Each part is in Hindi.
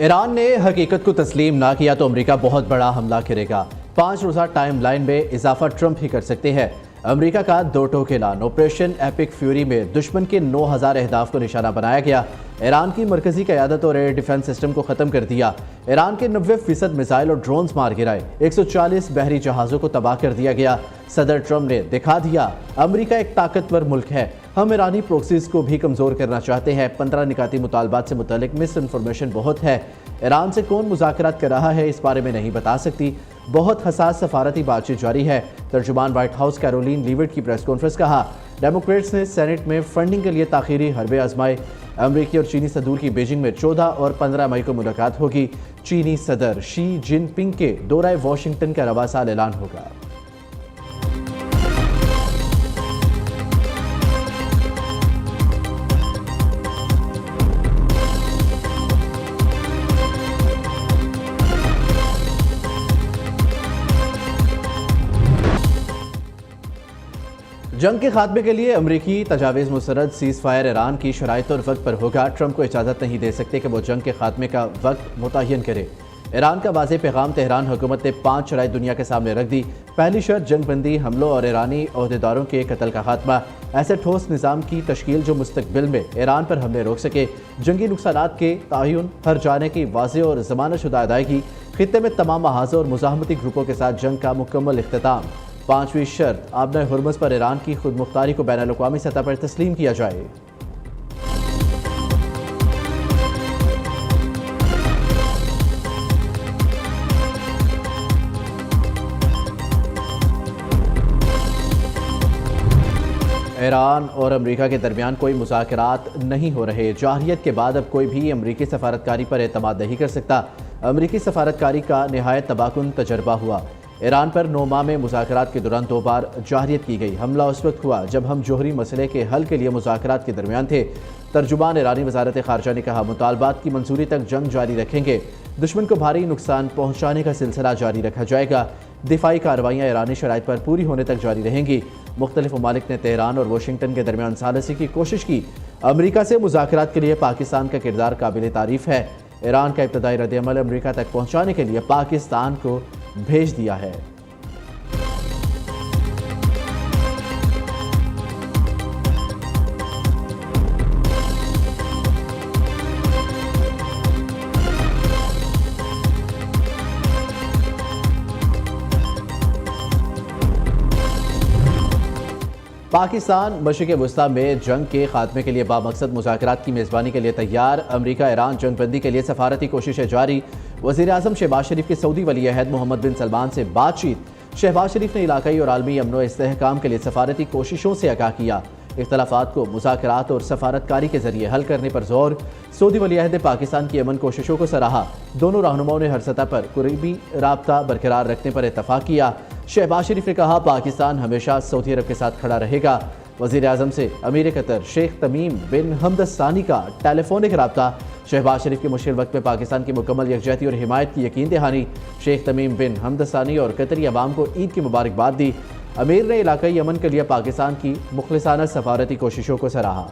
ईरान ने हकीकत को तस्लीम ना किया तो अमेरिका बहुत बड़ा हमला करेगा। 5 रोज़ा टाइम लाइन में इजाफा ट्रंप ही कर सकते हैं। अमेरिका का दो टोक ऐलान। ऑपरेशन एपिक फ्यूरी में दुश्मन के 9,000 अहदाफ को निशाना बनाया गया। ईरान की मरकजी क़यादत और एयर डिफेंस सिस्टम को ख़त्म कर दिया। ईरान के 90% मिसाइल और ड्रोन्स मार गिराए। 140 बहरी जहाज़ों को तबाह कर दिया गया। सदर ट्रंप ने दिखा दिया अमेरिका एक ताकतवर मुल्क है। हम ईरानी प्रोक्सीज को भी कमज़ोर करना चाहते हैं। 15 निकाती मुतालबात से मुतल्लिक मिस इन्फॉर्मेशन बहुत है। ईरान से कौन मुज़ाकरात कर रहा है इस बारे में नहीं बता सकती। बहुत हसास सफारती बातचीत जारी है। तर्जुमान व्हाइट हाउस कैरोलिन लीविट की प्रेस कॉन्फ्रेंस कहा, डेमोक्रेट्स ने सेनेट में फंडिंग के लिए ताखीरी हरबे आजमाए। अमरीकी और चीनी सदूर की बीजिंग में 14 और 15 मई को मुलाकात होगी। चीनी सदर शी जिनपिंग के दौरा वाशिंगटन का रवा साल ऐलान होगा। जंग के खात्मे के लिए अमरीकी तजावीज़ मुसरद सीज़ फायर ईरान की शराइत और वक्त पर होगा। ट्रंप को इजाज़त नहीं दे सकते कि वो जंग के खात्मे का वक्त मुतय्यन करे। ईरान का वाज़ेह पैगाम तेहरान हुकूमत ने 5 शराइत दुनिया के सामने रख दी। पहली शर्त जंगबंदी, हमलों और ईरानी अहदेदारों के कत्ल का खात्मा। ऐसे ठोस निज़ाम की तश्कील जो मुस्तकबिल में ईरान पर हमले रोक सके। जंगी नुकसानात के तयन, हर जाने की वाज़ेह और ज़मानतशुदा अदायगी। खित्ते में तमाम महाज़ों और मुज़ाहमती ग्रुपों के साथ जंग का मुकम्मल इख्तिताम। 5वीं शर्त, आबना हुर्मुज़ पर ईरान की खुद मुख्तारी को बैन अल-अक़वामी सतह पर तस्लीम किया जाए। ईरान और अमेरिका के दरमियान कोई मुज़ाकरात नहीं हो रहे। जाहिरियत के बाद अब कोई भी अमेरिकी सफारतकारी पर एतमाद नहीं कर सकता। अमेरिकी सफारतकारी का निहायत तबाहकुन तजर्बा हुआ। ईरान पर 9 माह में मुज़ाकरात के दौरान 2 बार जाहिरियत की गई। हमला उस वक्त हुआ जब हम जोहरी मसले के हल के लिए मुज़ाकरात के दरमियान थे। तर्जुमान ईरानी वज़ारत ख़ारजा ने कहा, मुतालबात की मंजूरी तक जंग जारी रखेंगे। दुश्मन को भारी नुकसान पहुँचाने का सिलसिला जारी रखा जाएगा। दिफाई कार्रवाइयाँ ईरानी शराइत पर पूरी होने तक जारी रहेंगी। मुख्तलिफ ममालिक ने तेहरान और वाशिंगटन के दरमियान सालसी की कोशिश की। अमरीका से मुज़ाकरात के लिए पाकिस्तान का किरदार काबिल तारीफ़ है। ईरान का इब्तदाई रद्द-ए-अमल अमरीका तक पहुँचाने के लिए पाकिस्तान को भेज दिया है। पाकिस्तान मशरिक़ वस्ता में जंग के खात्मे के लिए बामकसद मुज़ाकरात की मेज़बानी के लिए तैयार। अमरीका ईरान जंगबंदी के लिए सफारती कोशिशें जारी। वज़ीर आज़म शहबाज शरीफ के सऊदी वली अहद मोहम्मद बिन सलमान से बातचीत। शहबाज शरीफ ने इलाकाई और आलमी अमन व इस्तेहकाम के लिए सफारती कोशिशों से आगाह किया। इख्तलाफात को मुज़ाकरात और सफारतकारी के जरिए हल करने पर जोर। सऊदी वली अहद ने पाकिस्तान की अमन कोशिशों को सराहा। दोनों रहनुमाओं ने हर सतह पर करीबी राब्ता बरकरार रखने पर इत्तफाक किया। शहबाज शरीफ ने कहा, पाकिस्तान हमेशा सऊदी अरब के साथ खड़ा रहेगा। वज़ीर आज़म से अमीर कतर शेख तमीम बिन हमद सानी का टेलीफोनिक रब्ता। शहबाज शरीफ के मुश्किल वक्त में पाकिस्तान की मुकम्मल यकजहती और हिमायत की यकीन दहानी। शेख तमीम बिन हमद सानी और कतरी अवाम को ईद की मुबारकबाद दी। अमीर ने इलाकाई अमन के लिए पाकिस्तान की मुखलिसाना सफारती कोशिशों को सराहा।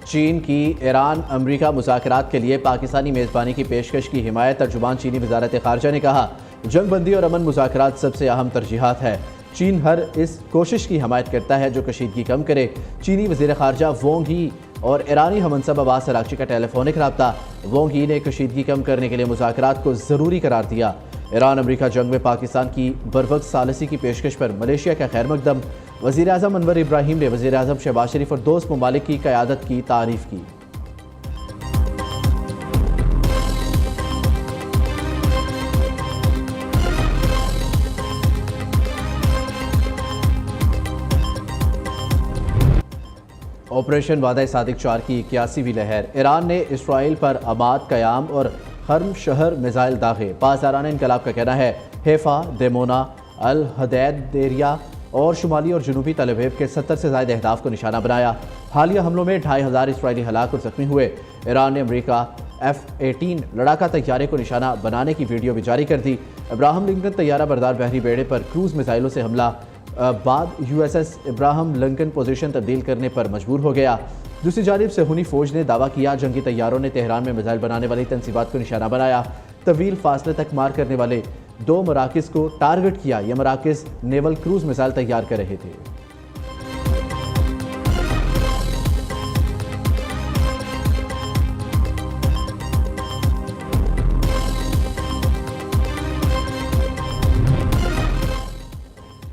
चीन की ईरान अमरीका मुज़ाकरात के लिए पाकिस्तानी मेज़बानी की पेशकश की हिमायत। तर्जुमान चीनी वज़ारत ख़ारजा ने कहा, जंगबंदी और अमन मुज़ाकरात सबसे अहम तरजीहात है। चीन हर इस कोशिश की हिमायत करता है जो कशीदगी कम करे। चीनी वज़ीर ख़ारजा वोंग ही और ईरानी हमनसब अब्बास अरागची का टेलीफोनिक रब्ता। वोंग ही ने कशीदगी कम करने के लिए मुज़ाकरात को ज़रूरी करार दिया। ईरान अमरीका जंग में पाकिस्तान की बरवक्त सालसी की पेशकश पर मलेशिया का खैर मकदम। वज़ीर आज़म अनवर इब्राहिम ने वज़ीर आज़म शहबाज शरीफ और दोस्त ममालिक की क़यादत की तारीफ़ की। ऑपरेशन वादा सादिक 4 की 81वीं लहर। ईरान ने इसराइल पर आबाद क़याम और खर्म शहर मिसाइल दागे। पासदाराना इनकलाब का कहना है, हेफा, देमोना, अल हदैद एरिया और शुमाली और जनूबी तल अवीव के 70 से ज़ायद अहदाफ को निशाना बनाया। हालिया हमलों में 2500 इसराइली हलाक और जख्मी हुए। ईरान ने अमेरिका F-18 लड़ाका तैयारे को निशाना बनाने की वीडियो भी जारी कर दी। इब्राहिम लिंकन तैयारा बरदार बहरी बेड़े पर क्रूज मिसाइलों से हमला बाद USS इब्राहिम लिंकन पोजीशन तब्दील करने पर मजबूर हो गया। दूसरी जानिब सेहूनी फौज ने दावा किया जंगी तैयारों ने तेहरान में मिसाइल बनाने वाली तंसीबात को निशाना बनाया। तवील फासले तक मार करने वाले 2 मराकिज को टारगेट किया। यह मराकिज नेवल क्रूज मिसाइल तैयार कर रहे थे।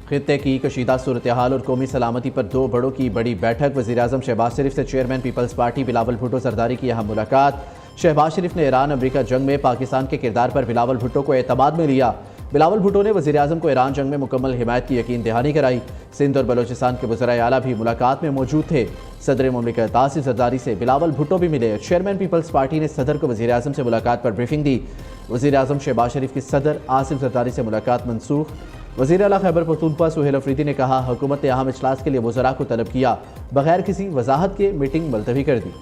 खित्ते की कशीदा सूरत हाल और कौमी सलामती पर 2 बड़ों की बड़ी बैठक। वज़ीर-ए-आज़म शहबाज शरीफ से chairman peoples party Bilawal Bhutto Zardari की अहम मुलाकात। शहबाज शरीफ ने ईरान अमेरिका जंग में पाकिस्तान के किरदार पर बिलावल भुट्टो को एतमाद में लिया। बिलावल भुट्टो ने वज़ीर-ए-आज़म को ईरान जंग में मुकम्मल हिमायत की यकीन दहानी कराई। सिंध और बलोचिस्तान के वज़राए आला भी मुलाकात में मौजूद थे। सदर मुमलिकत आसिफ जरदारी से बिलावल भुट्टो भी मिले। चेयरमैन पीपल्स पार्टी ने सदर को वज़ीर-ए-आज़म से मुलाकात पर ब्रीफिंग दी। वज़ीर-ए-आज़म शहबाज शरीफ की सदर आसिफ जरदारी से मुलाकात मनसूख। वज़ीर आला खैबर पख्तूनख्वा सुहेल अफरीदी ने कहा हुकूमत ने अहम इजलास के लिए वज़रा को तलब किया, बगैर किसी वजाहत के मीटिंग मुलतवी कर दी।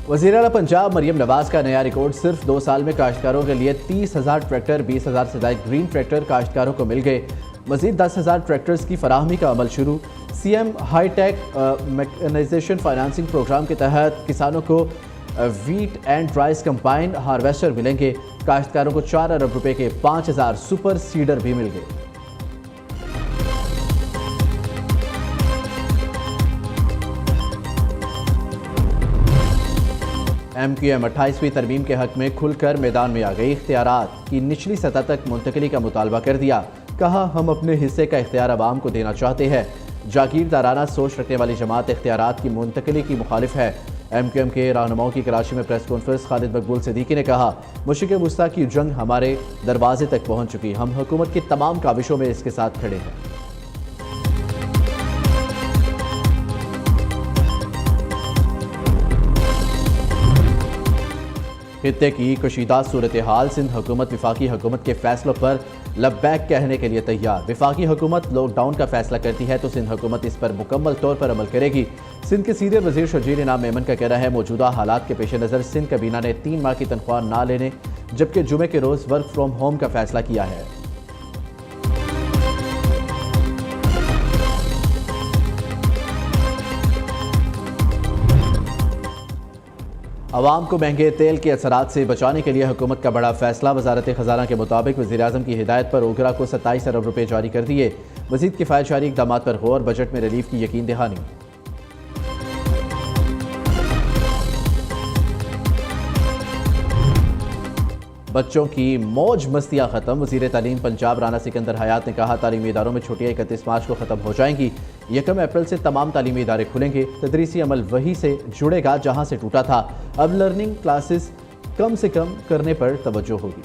वज़ीर आला पंजाब मरियम नवाज का नया रिकॉर्ड। सिर्फ 2 साल में काश्तकारों के लिए 30,000 ट्रैक्टर, 20,000 से ज़ायद ग्रीन ट्रैक्टर काश्तकारों को मिल गए। मज़ीद 10,000 ट्रैक्टर्स की फराहमी का अमल शुरू। CM hi tech mechanisation financing programme के तहत किसानों को wheat and rice combine harvester मिलेंगे। काश्तकारों को 4 अरब रुपए के 5,000 सुपर सीडर भी मिल गए। MQM 28वीं तरमीम के हक में खुलकर मैदान में आ गई। इख्तियारात की निचली सतह तक मुंतकली का मुतालबा कर दिया। कहा हम अपने हिस्से का इख्तियार अवाम को देना चाहते हैं। जागीरदाराना सोच रखने वाली जमात इख्तियारात की मुंतकली की मुखालिफ है। MQM के रहनुमाओं की कराची में प्रेस कॉन्फ्रेंस। खालिद मकबूल सिद्दीकी ने कहा मुश्किल वुस्ता की जंग हमारे दरवाजे तक पहुँच चुकी। हम हुकूमत की तमाम काविशों में इसके साथ खड़े हैं। खित्ते की कशीदा सूरत हाल। सिंध हुकूमत वफाकी हुकूमत के फैसलों पर लब्बैक कहने के लिए तैयार। वफाकी हुकूमत लॉकडाउन का फैसला करती है तो सिंध हुकूमत इस पर मुकम्मल तौर पर अमल करेगी। सिंध के सीनियर वजीर शर्जील इनाम मेमन का कहना है मौजूदा हालात के पेश नज़र सिंध kabina ने 3 माह की तनख्वाह ना लेने जबकि जुमे के रोज़ वर्क फ्राम होम का फैसला किया है। अवाम को महंगे तेल के असरात से बचाने के लिए हुकूमत का बड़ा फैसला। वजारत खजाना के मुताबिक वज़ीर-ए-आज़म की हिदायत पर ओगरा को 27 अरब रुपए जारी कर दिए। मज़ीद किफ़ायतशारी इक़दामात पर गौर। बजट में रिलीफ की यकीन दहानी। बच्चों की मौज मस्तियाँ खत्म। वज़ीर तालीम पंजाब राना सिकंदर हयात ने कहा तालीमी इदारों में छुट्टियाँ 31 मार्च को ख़त्म हो जाएंगी। 1 अप्रैल से तमाम तालीमी इदारे खुलेंगे। तदरीसी अमल वहीं से जुड़ेगा जहाँ से टूटा था। अब लर्निंग क्लासेस कम से कम करने पर तवज्जो होगी।